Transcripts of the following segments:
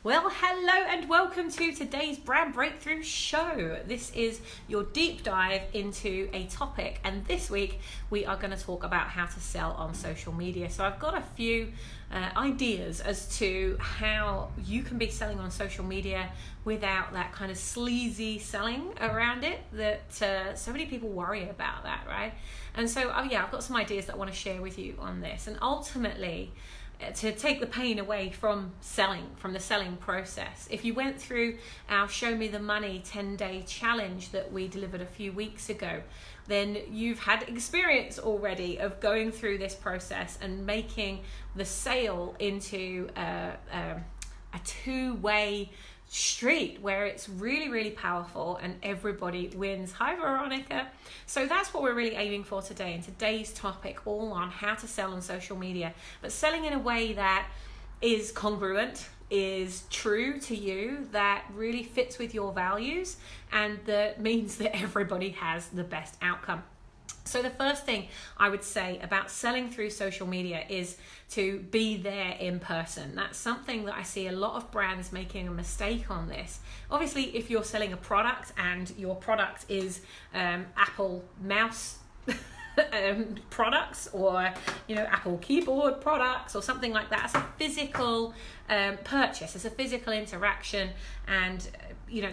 Well, hello and welcome to today's Brand Breakthrough Show. This is your deep dive into a topic, and this week we are going to talk about how to sell on social media. So I've got a few ideas as to how you can be selling on social media without that kind of sleazy selling around it that so many people worry about that, right? And so, I've got some ideas that I want to share with you on this, and ultimately to take the pain away from the selling process. If you went through our Show Me the Money 10-day challenge that we delivered a few weeks ago, then you've had experience already of going through this process and making the sale into a two-way street where it's really, really powerful and everybody wins. Hi, Veronica. So that's what we're really aiming for today, and today's topic all on how to sell on social media, but selling in a way that is congruent, is true to you, that really fits with your values, and that means that everybody has the best outcome. So the first thing I would say about selling through social media is to be there in person. That's something that I see a lot of brands making a mistake on this. Obviously, if you're selling a product and your product is Apple mouse products, or Apple keyboard products, or something like that, it's a physical purchase, it's a physical interaction, and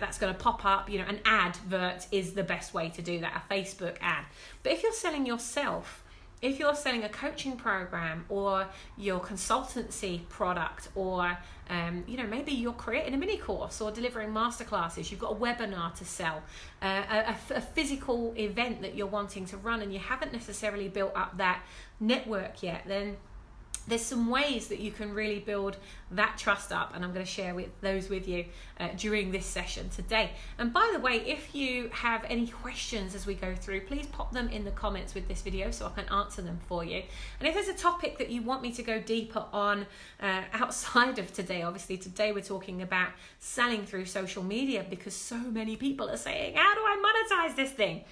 that's going to pop up. An advert is the best way to do that, a Facebook ad. But if you're selling yourself, if you're selling a coaching program or your consultancy product, or maybe you're creating a mini course or delivering masterclasses, you've got a webinar to sell, a physical event that you're wanting to run, and you haven't necessarily built up that network yet, then there's some ways that you can really build that trust up, and I'm going to share those with you during this session today. And by the way, if you have any questions as we go through, please pop them in the comments with this video so I can answer them for you. And if there's a topic that you want me to go deeper on outside of today, obviously today we're talking about selling through social media because so many people are saying, how do I monetize this thing?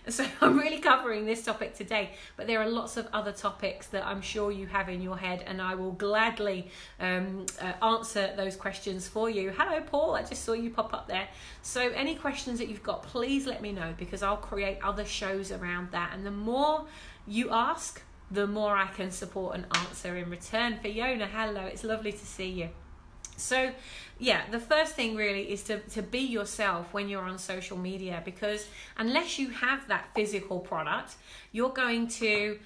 So I'm really covering this topic today, but there are lots of other topics that I'm sure you have in your head, and I will gladly answer those questions for you. Hello, Paul, I just saw you pop up there. So any questions that you've got, please let me know, because I'll create other shows around that. And the more you ask, the more I can support and answer in return. Fiona, hello, it's lovely to see you. So the first thing really is to be yourself when you're on social media, because unless you have that physical product, you're going to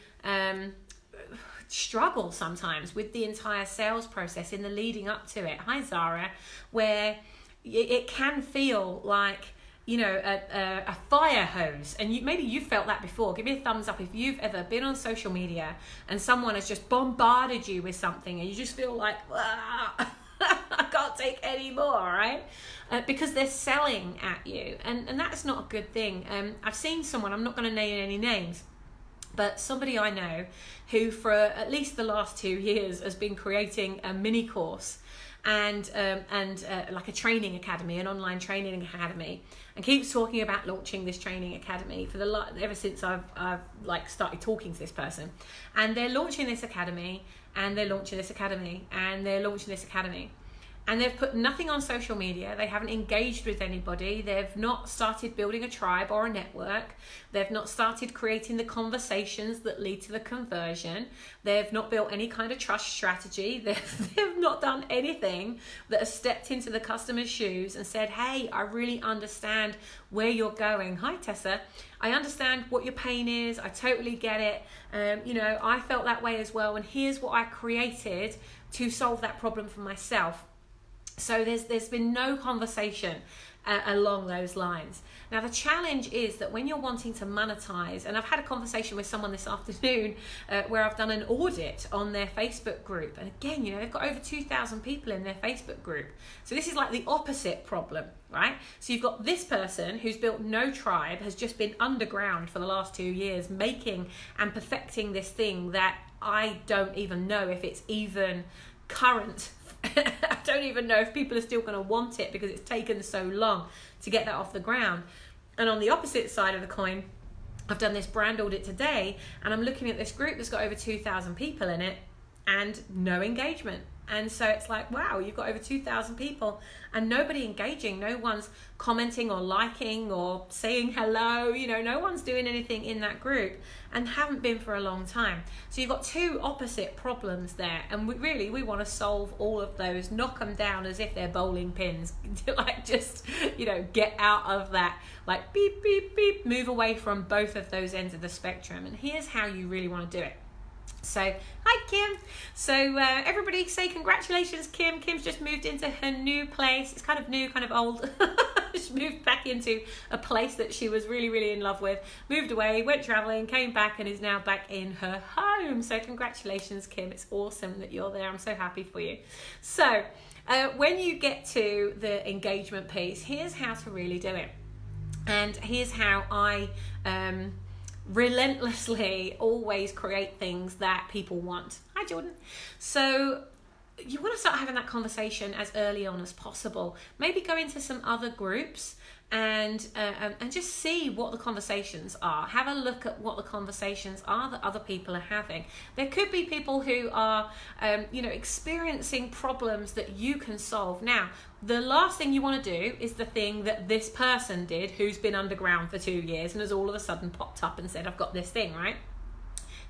struggle sometimes with the entire sales process in the leading up to it. Hi, Zara, where it can feel like a fire hose, and maybe you felt that before. Give me a thumbs up if you've ever been on social media and someone has just bombarded you with something and you just feel like, I can't take any more, right? Because they're selling at you, and that's not a good thing. I've seen someone, I'm not going to name any names, but somebody I know who for at least the last 2 years has been creating a mini course and like a training academy, an online training academy, and keeps talking about launching this training academy ever since I've started talking to this person. And they're launching this academy, and they're launching this academy, and they're launching this academy. And they've put nothing on social media. They haven't engaged with anybody. They've not started building a tribe or a network. They've not started creating the conversations that lead to the conversion. They've not built any kind of trust strategy. They've not done anything that has stepped into the customer's shoes and said, hey, I really understand where you're going. Hi, Tessa. I understand what your pain is. I totally get it. I felt that way as well. And here's what I created to solve that problem for myself. So there's been no conversation along those lines. Now the challenge is that when you're wanting to monetize, and I've had a conversation with someone this afternoon where I've done an audit on their Facebook group, and again, they've got over 2,000 people in their Facebook group. So this is like the opposite problem, right? So you've got this person who's built no tribe, has just been underground for the last 2 years, making and perfecting this thing that I don't even know if it's even current. I don't even know if people are still going to want it because it's taken so long to get that off the ground. And on the opposite side of the coin, I've done this brand audit today, and I'm looking at this group that's got over 2,000 people in it and no engagement. And so it's like, wow, you've got over 2,000 people and nobody engaging. No one's commenting or liking or saying hello. You know, no one's doing anything in that group and haven't been for a long time. So you've got two opposite problems there. And we want to solve all of those, knock them down as if they're bowling pins. Like, just, you know, get out of that, like, beep, beep, beep, move away from both of those ends of the spectrum. And here's how you really want to do it. So, hi Kim. So everybody say congratulations, Kim. Kim's just moved into her new place. It's kind of new, kind of old. She moved back into a place that she was really, really in love with. Moved away, went traveling, came back, and is now back in her home. So congratulations, Kim. It's awesome that you're there. I'm so happy for you. So when you get to the engagement piece, here's how to really do it. And here's how I relentlessly always create things that people want. Hi Jordan. So you want to start having that conversation as early on as possible. Maybe go into some other groups and just see what the conversations are. Have a look at what the conversations are that other people are having. There could be people who are experiencing problems that you can solve. Now, the last thing you want to do is the thing that this person did who's been underground for 2 years and has all of a sudden popped up and said, I've got this thing, right?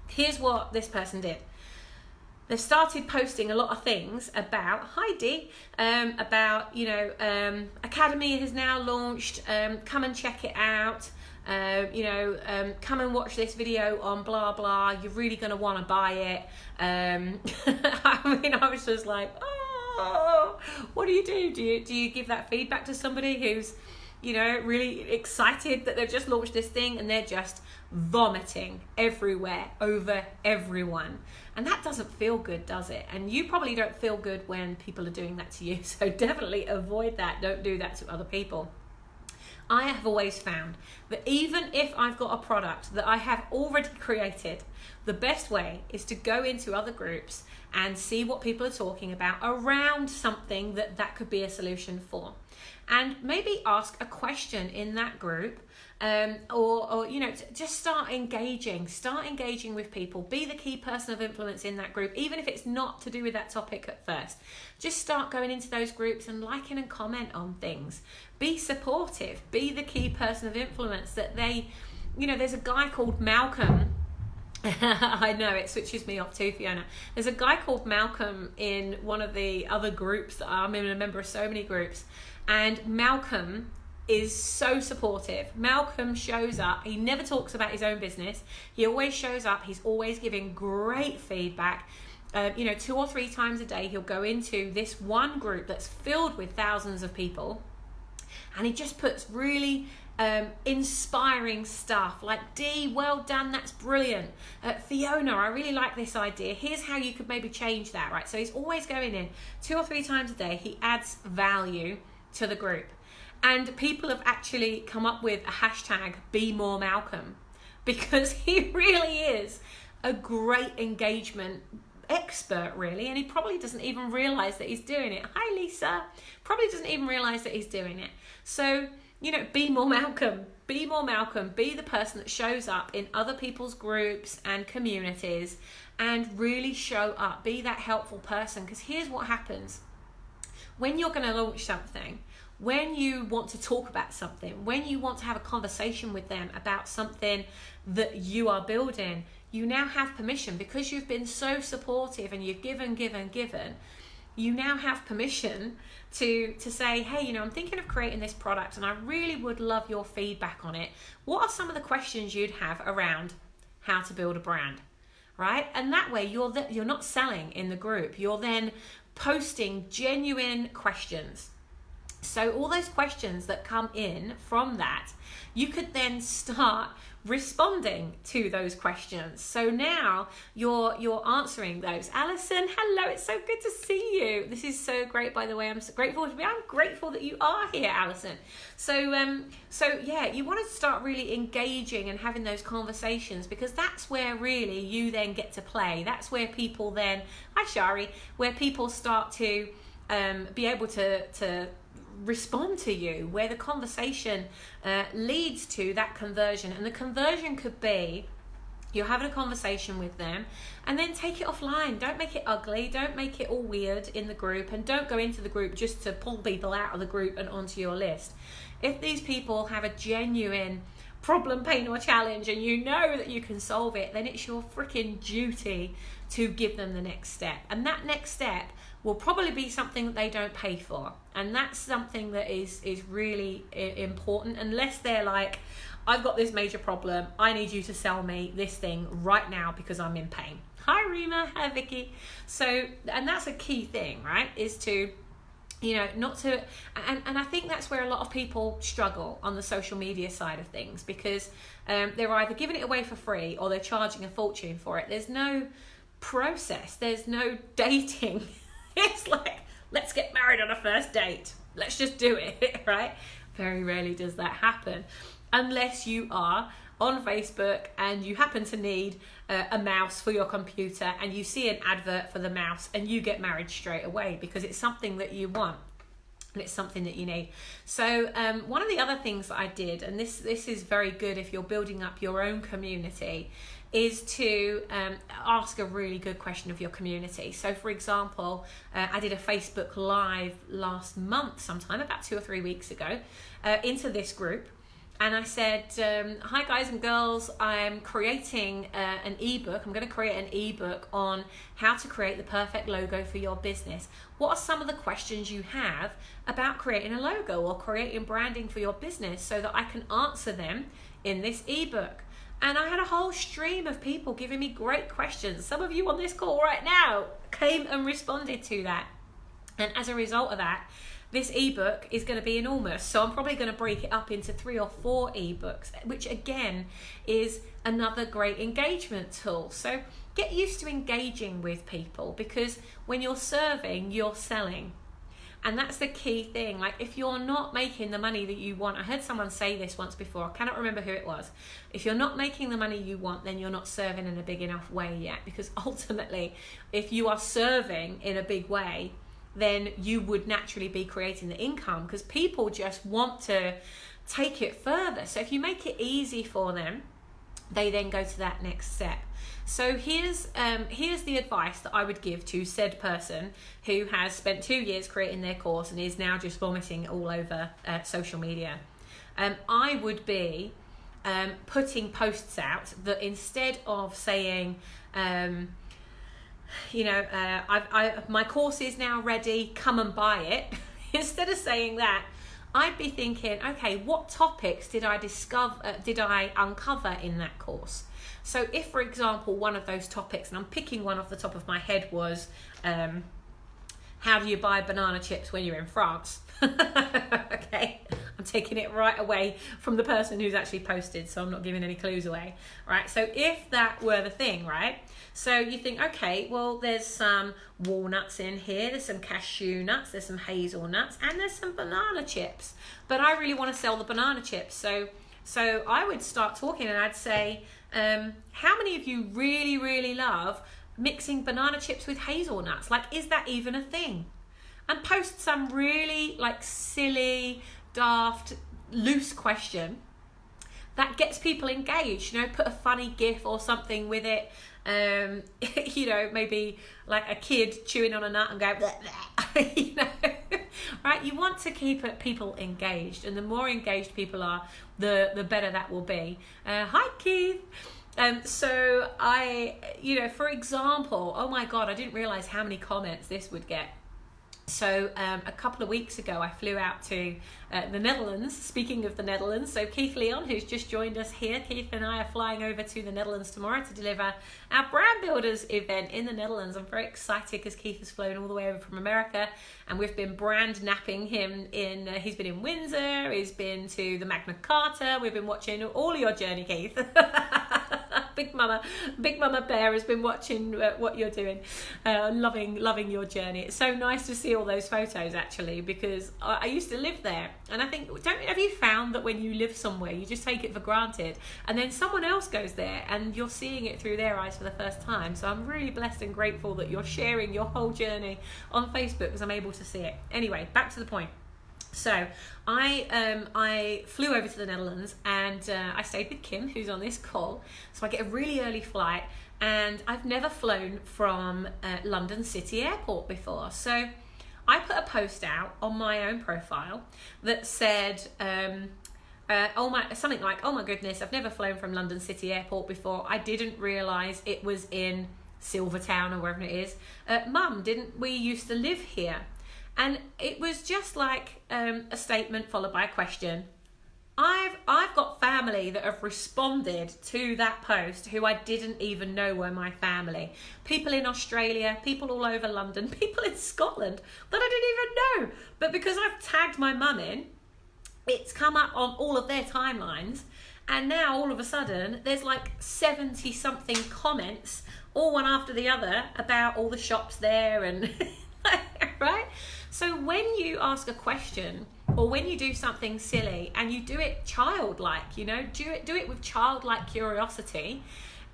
Here's what this person did. They've started posting a lot of things about, hi Dee, about, Academy has now launched, come and check it out, come and watch this video on blah, blah, you're really going to want to buy it. I was just like, oh, what do? Do you give that feedback to somebody who's, really excited that they've just launched this thing and they're just vomiting everywhere over everyone? And that doesn't feel good, does it? And you probably don't feel good when people are doing that to you. So definitely avoid that. Don't do that to other people. I have always found that even if I've got a product that I have already created, the best way is to go into other groups and see what people are talking about around something that could be a solution for. And maybe ask a question in that group, or just start engaging with people. Be the key person of influence in that group, even if it's not to do with that topic at first. Just start going into those groups and liking and comment on things. Be supportive. Be the key person of influence that there's a guy called Malcolm. I know, it switches me off too, Fiona. There's a guy called Malcolm in one of the other groups that I'm a member of so many groups. And Malcolm is so supportive. Malcolm shows up. He never talks about his own business. He always shows up. He's always giving great feedback. 2 or 3 times a day, he'll go into this one group that's filled with thousands of people. And he just puts really inspiring stuff like, Dee, well done, that's brilliant. Fiona, I really like this idea. Here's how you could maybe change that, right? So he's always going in 2 or 3 times a day. He adds value to the group. And people have actually come up with a hashtag, Be More Malcolm, because he really is a great engagement expert, really, and he probably doesn't even realize that he's doing it. Hi Lisa. Probably doesn't even realize that he's doing it. So be more Malcolm. Be more Malcolm. Be the person that shows up in other people's groups and communities and really show up. Be that helpful person, because here's what happens. When you're going to launch something, when you want to talk about something, when you want to have a conversation with them about something that you are building, you now have permission, because you've been so supportive and you've given. You now have permission to say, hey, I'm thinking of creating this product and I really would love your feedback on it. What are some of the questions you'd have around how to build a brand, right? And that way you're not selling in the group. You're then posting genuine questions. So all those questions that come in from that, you could then start responding to those questions. So now you're answering those. Alison, hello, it's so good to see you. This is so great, by the way. I'm so grateful to be. I'm grateful that you are here, Alison. So yeah, you want to start really engaging and having those conversations, because that's where really you then get to play. That's where people then, hi Shari, where people start to be able to respond to you, where the conversation leads to that conversion. And the conversion could be You're having a conversation with them, and then take it offline. Don't make it ugly. Don't make it all weird in the group, and don't go into the group just to pull people out of the group and onto your list. If these people have a genuine problem, pain, or challenge, and you know that you can solve it, then it's your freaking duty to give them the next step. And that next step will probably be something that they don't pay for. And that's something that is really important, unless they're like, I've got this major problem, I need you to sell me this thing right now because I'm in pain. Hi Rima, hi Vicky. So, and that's a key thing, right? Is to, you know, not to, and I think that's where a lot of people struggle on the social media side of things, because they're either giving it away for free or they're charging a fortune for it. There's no process, there's no dating. It's like, let's get married on a first date. Let's just do it, right? Very rarely does that happen. Unless you are on Facebook and you happen to need a mouse for your computer, and you see an advert for the mouse and you get married straight away because it's something that you want and it's something that you need. So one of the other things that I did, and this is very good if you're building up your own community, is to ask a really good question of your community. So for example, I did a Facebook Live last month sometime, about 2 or 3 weeks ago, into this group. And I said, hi guys and girls, I'm creating an ebook. I'm going to create an ebook on how to create the perfect logo for your business. What are some of the questions you have about creating a logo or creating branding for your business, so that I can answer them in this ebook? And I had a whole stream of people giving me great questions. Some of you on this call right now came and responded to that. And as a result of that, this ebook is going to be enormous. So I'm probably going to break it up into 3 or 4 ebooks, which again is another great engagement tool. So get used to engaging with people, because when you're serving, you're selling. And that's the key thing. Like, if you're not making the money that you want, I heard someone say this once before, I cannot remember who it was. If you're not making the money you want, then you're not serving in a big enough way yet. Because ultimately, if you are serving in a big way, then you would naturally be creating the income, because people just want to take it further. So if you make it easy for them, they then go to that next step. So here's the advice that I would give to said person who has spent 2 years creating their course and is now just vomiting all over social media. I would be putting posts out that, instead of saying, my course is now ready, come and buy it. Instead of saying that, I'd be thinking, okay, what topics did I uncover in that course? So if, for example, one of those topics, and I'm picking one off the top of my head, was how do you buy banana chips when you're in France? Okay, I'm taking it right away from the person who's actually posted, so I'm not giving any clues away, right? So if that were the thing, right? So you think, okay, well, there's some walnuts in here, there's some cashew nuts, there's some hazelnuts, and there's some banana chips. But I really want to sell the banana chips. So I would start talking, and I'd say, how many of you really, really love mixing banana chips with hazelnuts? Like, is that even a thing? And post some really like silly, daft, loose question that gets people engaged. You know, put a funny GIF or something with it. You know, maybe like a kid chewing on a nut and going, bleh, bleh. You know, right? You want to keep people engaged, and the more engaged people are, the better that will be. Hi, Keith. So for example, oh my God, I didn't realize how many comments this would get. So a couple of weeks ago, I flew out to the Netherlands. Speaking of the Netherlands, so Keith Leon, who's just joined us here, Keith and I are flying over to the Netherlands tomorrow to deliver our Brand Builders event in the Netherlands. I'm very excited because Keith has flown all the way over from America, and we've been brand napping him in, he's been in Windsor, he's been to the Magna Carta, we've been watching all your journey, Keith. Big Mama Bear has been watching what you're doing, loving your journey. It's so nice to see all those photos, actually, because I used to live there, and I think, have you found that when you live somewhere, you just take it for granted, and then someone else goes there and you're seeing it through their eyes for the first time? So I'm really blessed and grateful that you're sharing your whole journey on Facebook, because I'm able to see it. Anyway, back to the point. So I flew over to the Netherlands, and I stayed with Kim, who's on this call. So I get a really early flight, and I've never flown from London City Airport before. So I put a post out on my own profile that said something like, "Oh my goodness, I've never flown from London City Airport before. I didn't realise it was in Silvertown or wherever it is. Mum, didn't we used to live here?" And it was just like a statement followed by a question. I've got family that have responded to that post who I didn't even know were my family. People in Australia, people all over London, people in Scotland that I didn't even know. But because I've tagged my mum in, it's come up on all of their timelines. And now all of a sudden there's like 70 something comments, all one after the other, about all the shops there and right? So when you ask a question, or when you do something silly and you do it childlike, do it with childlike curiosity,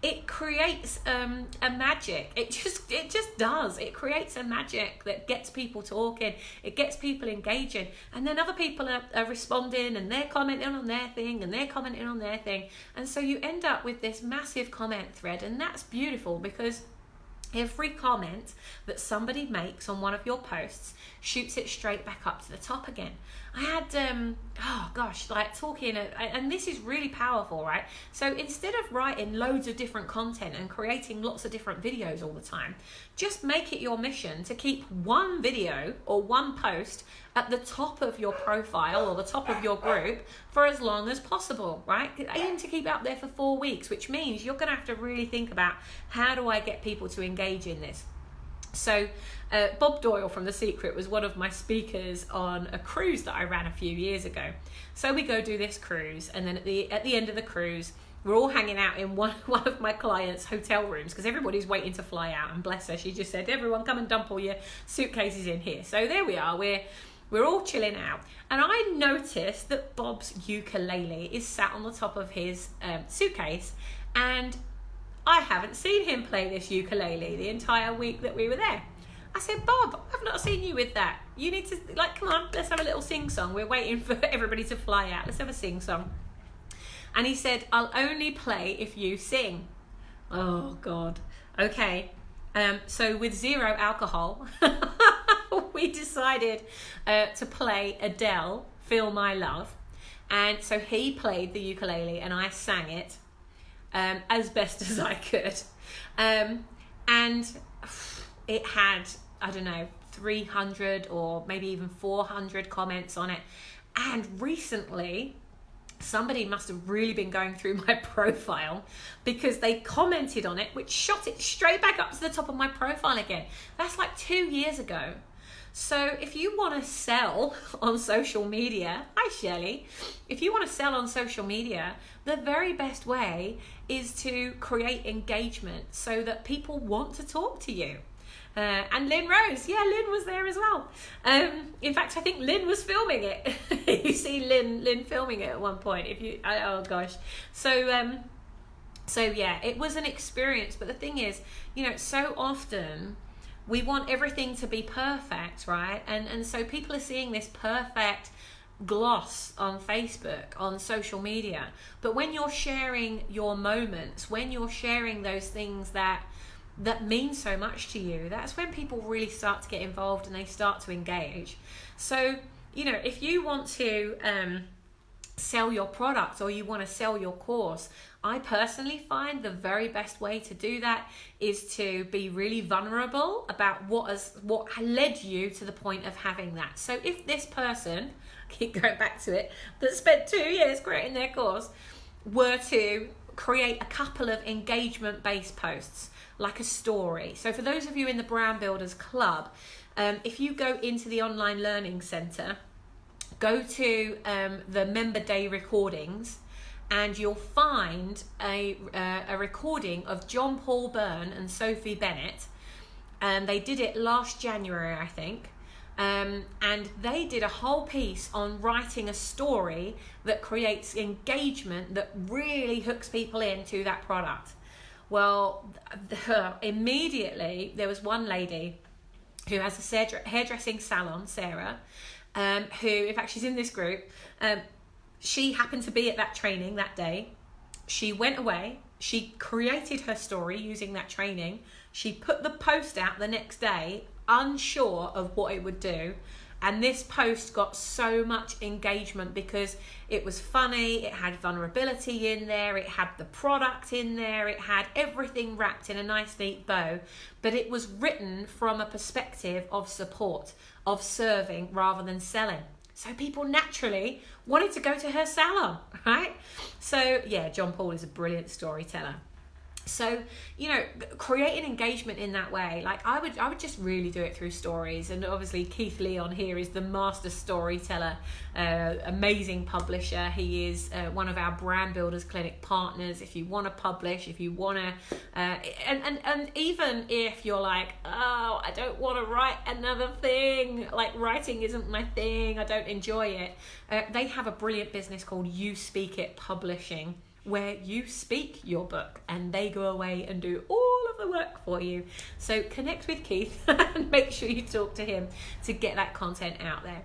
it creates a magic. It just does. It creates a magic that gets people talking. It gets people engaging, and then other people are responding, and they're commenting on their thing, and they're commenting on their thing, and so you end up with this massive comment thread, and that's beautiful because every comment that somebody makes on one of your posts shoots it straight back up to the top again. I had, talking, and this is really powerful, right? So instead of writing loads of different content and creating lots of different videos all the time, just make it your mission to keep one video or one post at the top of your profile or the top of your group for as long as possible, right? Aim to keep it up there for 4 weeks, which means you're going to have to really think about, how do I get people to engage in this? So Bob Doyle from The Secret was one of my speakers on a cruise that I ran a few years ago. So we go do this cruise, and then at the end of the cruise, we're all hanging out in one of my clients' hotel rooms because everybody's waiting to fly out, and bless her, she just said, "Everyone come and dump all your suitcases in here." So there we are, we're all chilling out, and I noticed that Bob's ukulele is sat on the top of his suitcase, and I haven't seen him play this ukulele the entire week that we were there. I said, "Bob, I've not seen you with that. You need to, come on, let's have a little sing-song. We're waiting for everybody to fly out. Let's have a sing-song." And he said, "I'll only play if you sing." Oh, God. Okay. So with zero alcohol, we decided to play Adele, "Feel My Love." And so he played the ukulele and I sang it as best as I could. And it had, 300 or maybe even 400 comments on it. And recently, somebody must have really been going through my profile because they commented on it, which shot it straight back up to the top of my profile again. That's like 2 years ago. So if you want to sell on social media, hi Shelley, if you want to sell on social media, the very best way is to create engagement so that people want to talk to you. And Lynn Rose, Lynn was there as well. In fact, I think Lynn was filming it. You see Lynn filming it at one point. Oh gosh. So yeah, it was an experience. But the thing is, so often we want everything to be perfect, right? And so people are seeing this perfect gloss on Facebook, on social media. But when you're sharing your moments, when you're sharing those things that mean so much to you, that's when people really start to get involved and they start to engage. So, if you want to sell your product or you want to sell your course, I personally find the very best way to do that is to be really vulnerable about what led you to the point of having that. So if this person, keep going back to it, that spent 2 years creating their course, were to create a couple of engagement-based posts, like a story. So for those of you in the Brand Builders Club, if you go into the online learning center, go to the member day recordings, and you'll find a recording of John Paul Byrne and Sophie Bennett. They did it last January, I think. And they did a whole piece on writing a story that creates engagement that really hooks people into that product. Well, immediately there was one lady who has a hairdressing salon, Sarah, who, in fact, she's in this group. She happened to be at that training that day. She went away. She created her story using that training. She put the post out the next day, unsure of what it would do. And this post got so much engagement because it was funny, it had vulnerability in there, it had the product in there, it had everything wrapped in a nice neat bow, but it was written from a perspective of support, of serving rather than selling. So people naturally wanted to go to her salon, right? So yeah, John Paul is a brilliant storyteller. So, you know, creating engagement in that way, like I would just really do it through stories. And obviously Keith Leon here is the master storyteller, amazing publisher. He is one of our Brand Builders Clinic partners. If you want to publish, if you want to, and even if you're like, oh, I don't want to write another thing, like writing isn't my thing, I don't enjoy it. They have a brilliant business called You Speak It Publishing, where you speak your book and they go away and do all of the work for you. So connect with Keith and make sure you talk to him to get that content out there.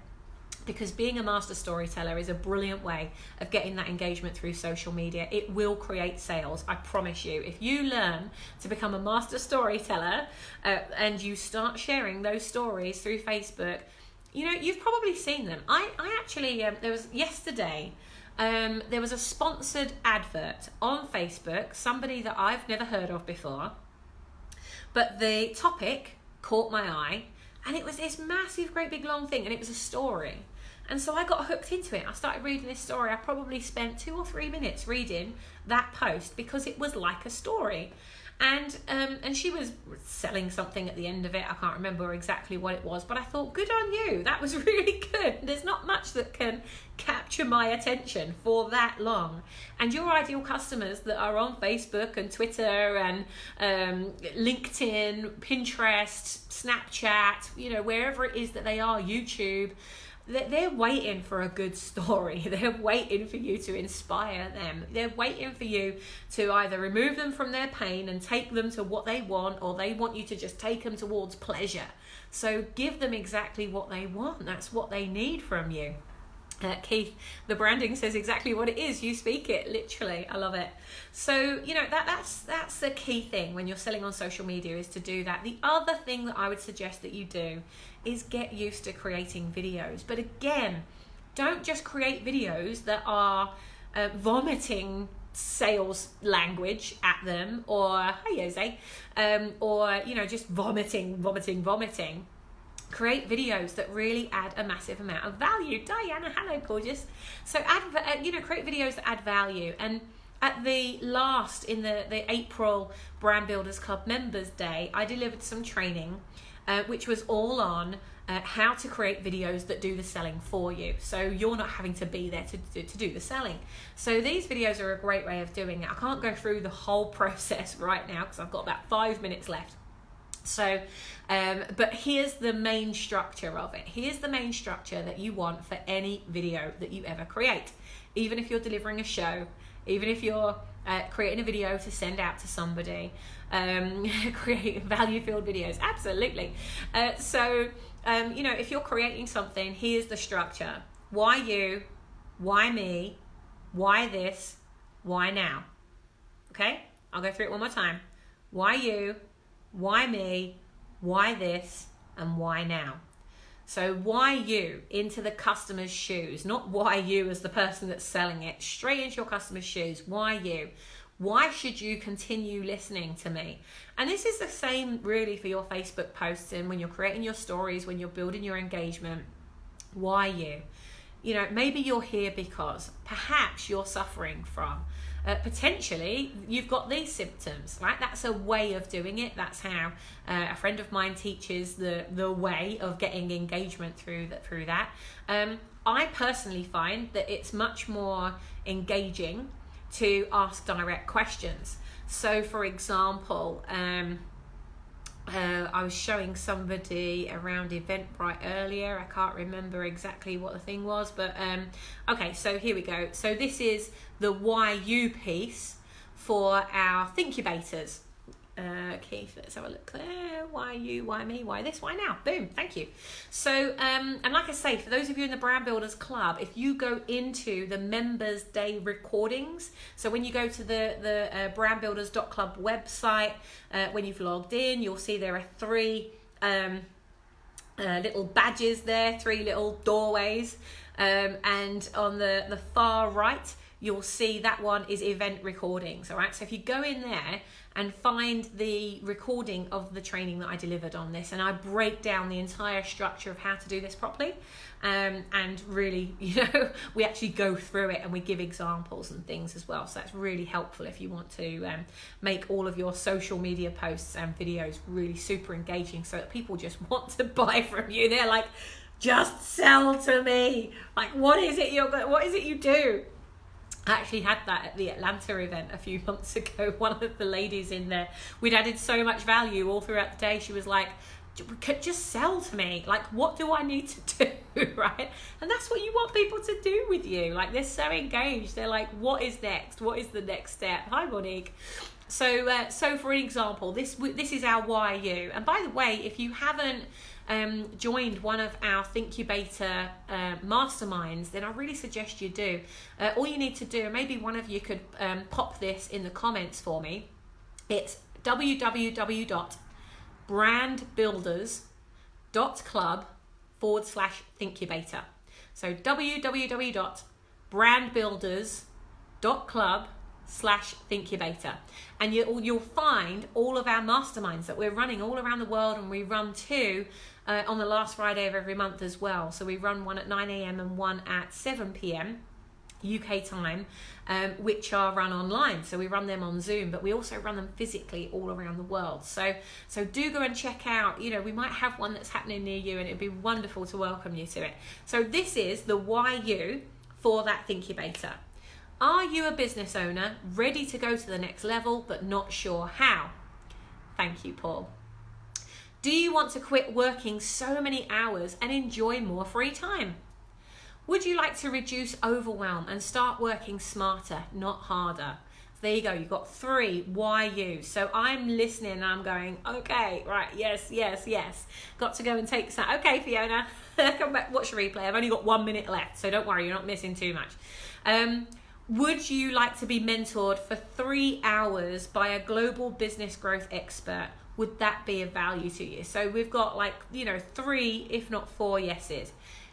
Because being a master storyteller is a brilliant way of getting that engagement through social media. It will create sales, I promise you. If you learn to become a master storyteller and you start sharing those stories through Facebook, you know, you've probably seen them. I actually, there was yesterday, there was a sponsored advert on Facebook, somebody that I've never heard of before, but the topic caught my eye, and it was this massive, great big long thing, and it was a story. And so I got hooked into it. I started reading this story. I probably spent 2 or 3 minutes reading that post because it was like a story. And she was selling something at the end of it. I can't remember exactly what it was, but I thought, good on you. That was really good. There's not much that can capture my attention for that long. And your ideal customers that are on Facebook and Twitter and LinkedIn, Pinterest, Snapchat, you know, wherever it is that they are, YouTube, they're waiting for a good story. They're waiting for you to inspire them. They're waiting for you to either remove them from their pain and take them to what they want, or they want you to just take them towards pleasure. So give them exactly what they want. That's what they need from you. Keith, the branding says exactly what it is. You speak it, literally. I love it. So, you know, that's the key thing when you're selling on social media, is to do that. The other thing that I would suggest that you do is get used to creating videos. But again, don't just create videos that are vomiting sales language at them, or hi Jose, or, you know, just vomiting. Create videos that really add a massive amount of value. Diana, hello, gorgeous. So create videos that add value. And at the April Brand Builders Club Members Day, I delivered some training, which was all on how to create videos that do the selling for you. So you're not having to be there to do the selling. So these videos are a great way of doing it. I can't go through the whole process right now because I've got about 5 minutes left. So, but here's the main structure of it. Here's the main structure that you want for any video that you ever create. Even if you're delivering a show, even if you're creating a video to send out to somebody, create value-filled videos, absolutely. You know, if you're creating something, here's the structure. Why you? Why me? Why this? Why now? Okay, I'll go through it one more time. Why you? Why me? Why this? And why now? So why you, into the customer's shoes, not why you as the person that's selling it, straight into your customer's shoes. Why you? Why should you continue listening to me? And this is the same really for your Facebook posts and when you're creating your stories, when you're building your engagement. Why you? You know, maybe you're here because perhaps you're suffering from potentially you've got these symptoms, right? That's a way of doing it. That's how a friend of mine teaches the way of getting engagement through that. I personally find that it's much more engaging to ask direct questions. So for example, I was showing somebody around Eventbrite earlier. I can't remember exactly what the thing was, but okay, so here we go. So this is the why you piece for our Thinkubators Keith, let's have a look there. Why you, why me, why this, why now? Boom, thank you. So, and like I say, for those of you in the Brand Builders Club, if you go into the Members Day recordings, so when you go to the brandbuilders.club website, when you've logged in, you'll see there are 3 little badges there, 3 little doorways, and on the far right, you'll see that one is event recordings. All right, so if you go in there and find the recording of the training that I delivered on this, and I break down the entire structure of how to do this properly, and really, we actually go through it and we give examples and things as well. So that's really helpful if you want to make all of your social media posts and videos really super engaging, so that people just want to buy from you. They're like, just sell to me. Like, what is it you do? I actually had that at the Atlanta event a few months ago. One of the ladies in there, we'd added so much value all throughout the day. She was like, just sell to me. Like, what do I need to do, right? And that's what you want people to do with you. Like, they're so engaged. They're like, what is next? What is the next step? Hi, Monique. So for an example, this is our why you. And by the way, if you haven't joined one of our Thinkubator masterminds, then I really suggest you do. All you need to do, maybe one of you could pop this in the comments for me. It's www.brandbuilders.club/Thinkubator. So www.brandbuilders.club/Thinkubator, and you'll find all of our masterminds that we're running all around the world, and we run 2 on the last Friday of every month as well. So we run one at 9 a.m. and one at 7 p.m. UK time, which are run online. So we run them on Zoom, but we also run them physically all around the world. So do go and check out, we might have one that's happening near you, and it'd be wonderful to welcome you to it. So this is the why you for that Thinkubator. Are you a business owner ready to go to the next level but not sure how? Thank you, Paul. Do you want to quit working so many hours and enjoy more free time? Would you like to reduce overwhelm and start working smarter, not harder? So there you go, you've got 3 why you. So I'm listening and I'm going, okay, right, yes. Got to go and take some. Okay, Fiona, come back, watch the replay. I've only got 1 minute left, so don't worry, you're not missing too much. Would you like to be mentored for 3 hours by a global business growth expert? Would that be of value to you? So we've got 3, if not 4 yeses.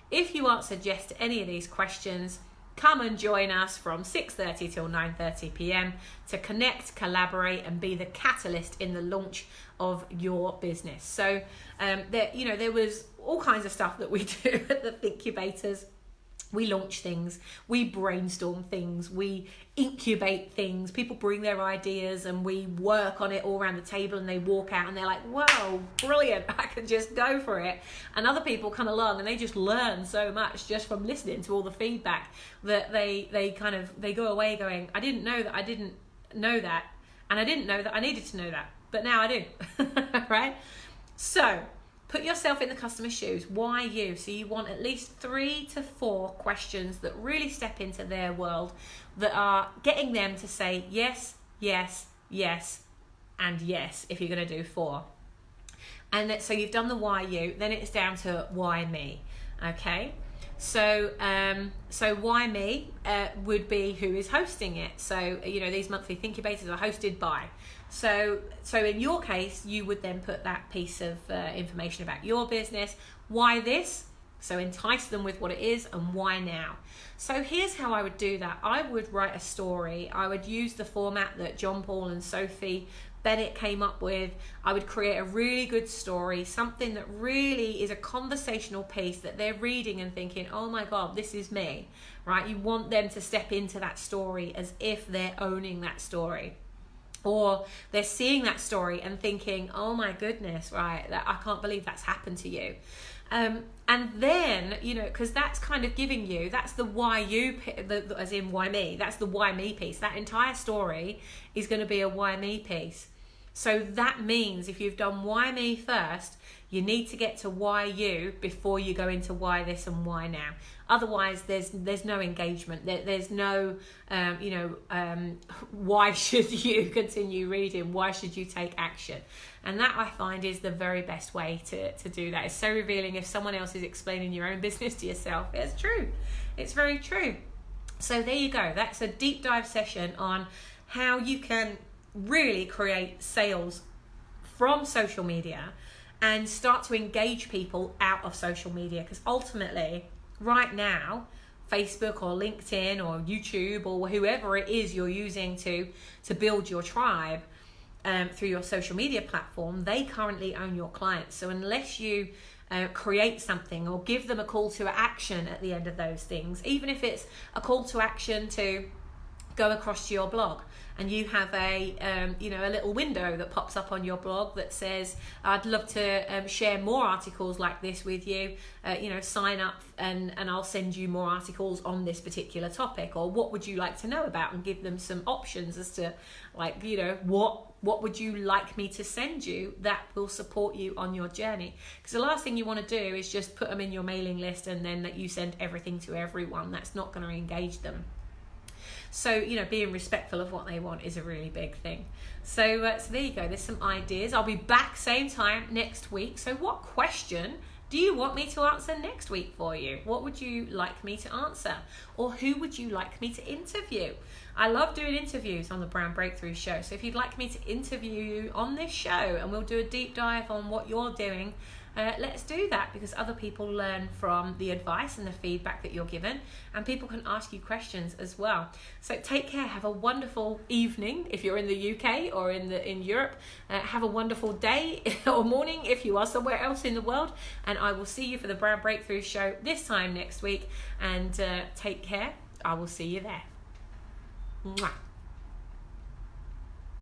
If you answered yes to any of these questions, come and join us from 6:30 till 9:30 p.m. to connect, collaborate, and be the catalyst in the launch of your business. So there was all kinds of stuff that we do at the Thinkubators. We launch things, we brainstorm things, we incubate things. People bring their ideas and we work on it all around the table, and they walk out and they're like, whoa, brilliant, I can just go for it. And other people come along and they just learn so much just from listening to all the feedback, that they go away going, I didn't know that I didn't know that, and I didn't know that I needed to know that, but now I do. Right? So put yourself in the customer's shoes. Why you? So you want at least 3 to 4 questions that really step into their world, that are getting them to say yes, yes, yes, and yes, if you're going to do 4. And so you've done the why you, then it's down to why me. Okay? So why me would be who is hosting it. So, these monthly Thinkubators are hosted by. So in your case, you would then put that piece of information about your business. Why this? So entice them with what it is, and why now? So here's how I would do that. I would write a story. I would use the format that John Paul and Sophie Bennett came up with. I would create a really good story, something that really is a conversational piece that they're reading and thinking, oh my God, this is me, right? You want them to step into that story as if they're owning that story. Or they're seeing that story and thinking, oh my goodness, right, that I can't believe that's happened to you. And then, because that's kind of giving you, that's the why you, as in why me, that's the why me piece. That entire story is going to be a why me piece. So that means if you've done why me first, You need to get to why you before you go into why this and why now. Otherwise, there's no engagement. There's no, why should you continue reading? Why should you take action? And that, I find, is the very best way to do that. It's so revealing if someone else is explaining your own business to yourself. It's true. It's very true. So there you go. That's a deep dive session on how you can really create sales from social media and start to engage people out of social media, because ultimately right now Facebook or LinkedIn or YouTube or whoever it is you're using to build your tribe through your social media platform, they currently own your clients. So unless you create something or give them a call to action at the end of those things, even if it's a call to action to go across to your blog, and you have a little window that pops up on your blog that says, I'd love to share more articles like this with you, sign up and I'll send you more articles on this particular topic, or what would you like to know about, and give them some options as to what would you like me to send you that will support you on your journey. Because the last thing you want to do is just put them in your mailing list and then that you send everything to everyone. That's not going to engage them. So, being respectful of what they want is a really big thing. So there you go. There's some ideas. I'll be back same time next week. So what question do you want me to answer next week for you? What would you like me to answer? Or who would you like me to interview? I love doing interviews on the Brand Breakthrough Show. So if you'd like me to interview you on this show and we'll do a deep dive on what you're doing, let's do that, because other people learn from the advice and the feedback that you're given, and people can ask you questions as well. So take care. Have a wonderful evening if you're in the UK or in Europe. Have a wonderful day or morning if you are somewhere else in the world, and I will see you for the Brand Breakthrough Show this time next week. And take care. I will see you there. Mwah.